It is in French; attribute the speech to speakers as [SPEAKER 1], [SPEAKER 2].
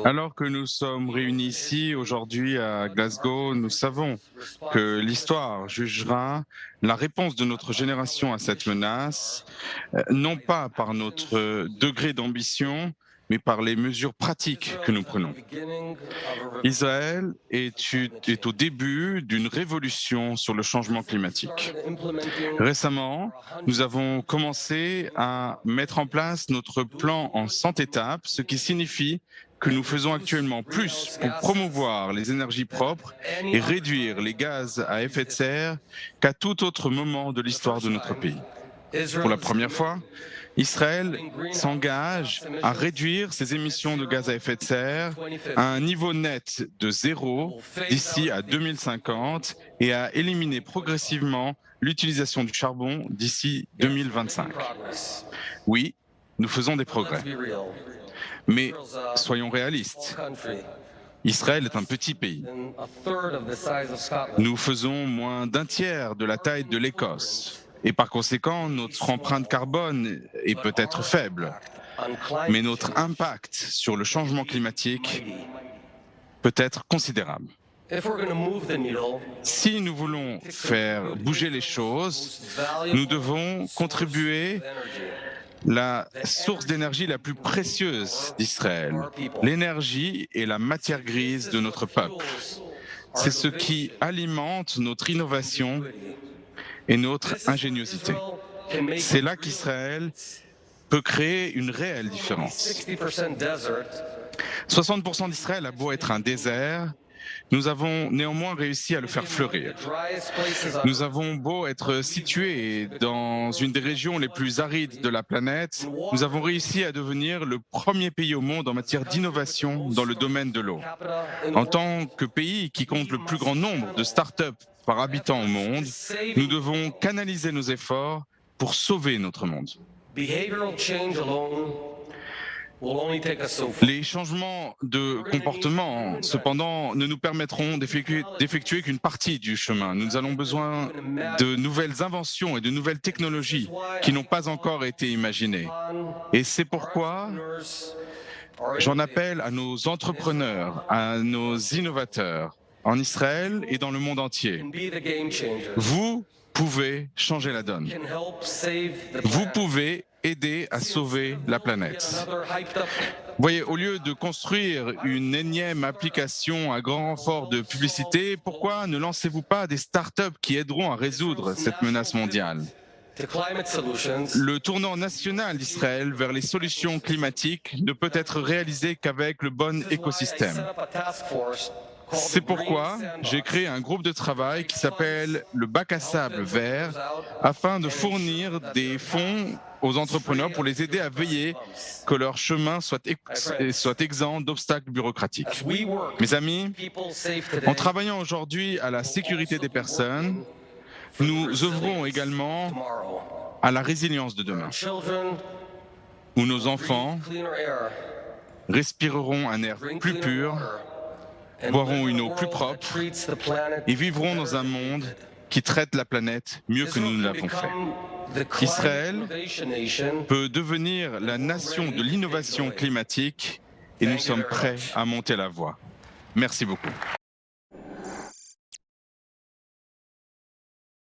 [SPEAKER 1] Alors que nous sommes réunis ici aujourd'hui à Glasgow, nous savons que l'histoire jugera la réponse de notre génération à cette menace, non pas par notre degré d'ambition, mais par les mesures pratiques que nous prenons. Israël est au début d'une révolution sur le changement climatique. Récemment, nous avons commencé à mettre en place notre plan en 100 étapes, ce qui signifie que nous faisons actuellement plus pour promouvoir les énergies propres et réduire les gaz à effet de serre qu'à tout autre moment de l'histoire de notre pays. Pour la première fois, Israël s'engage à réduire ses émissions de gaz à effet de serre à un niveau net de zéro d'ici à 2050 et à éliminer progressivement l'utilisation du charbon d'ici 2025. Oui, nous faisons des progrès, mais soyons réalistes. Israël est un petit pays. Nous faisons moins d'un tiers de la taille de l'Écosse. Et par conséquent, notre empreinte carbone est peut-être faible, mais notre impact sur le changement climatique peut être considérable. Si nous voulons faire bouger les choses, nous devons contribuer la source d'énergie la plus précieuse d'Israël. L'énergie est la matière grise de notre peuple. C'est ce qui alimente notre innovation et notre ingéniosité. C'est là qu'Israël peut créer une réelle différence. 60% d'Israël a beau être un désert, nous avons néanmoins réussi à le faire fleurir. Nous avons beau être situés dans une des régions les plus arides de la planète, nous avons réussi à devenir le premier pays au monde en matière d'innovation dans le domaine de l'eau. En tant que pays qui compte le plus grand nombre de start-up par habitant au monde, nous devons canaliser nos efforts pour sauver notre monde. Les changements de comportement, cependant, ne nous permettront d'effectuer qu'une partie du chemin. Nous avons besoin de nouvelles inventions et de nouvelles technologies qui n'ont pas encore été imaginées. Et c'est pourquoi j'en appelle à nos entrepreneurs, à nos innovateurs, en Israël et dans le monde entier. Vous pouvez changer la donne. Vous pouvez aider à sauver la planète. Vous voyez, au lieu de construire une énième application à grand renfort de publicité, pourquoi ne lancez-vous pas des startups qui aideront à résoudre cette menace mondiale? Le tournant national d'Israël vers les solutions climatiques ne peut être réalisé qu'avec le bon écosystème. C'est pourquoi j'ai créé un groupe de travail qui s'appelle le bac à sable vert afin de fournir des fonds aux entrepreneurs pour les aider à veiller que leur chemin soit exempt d'obstacles bureaucratiques. Mes amis, en travaillant aujourd'hui à la sécurité des personnes, nous œuvrons également à la résilience de demain, où nos enfants respireront un air plus pur, boiront une eau plus propre et vivront dans un monde qui traite la planète mieux que nous ne l'avons fait. Israël peut devenir la nation de l'innovation climatique et nous sommes prêts à monter la voie. Merci beaucoup.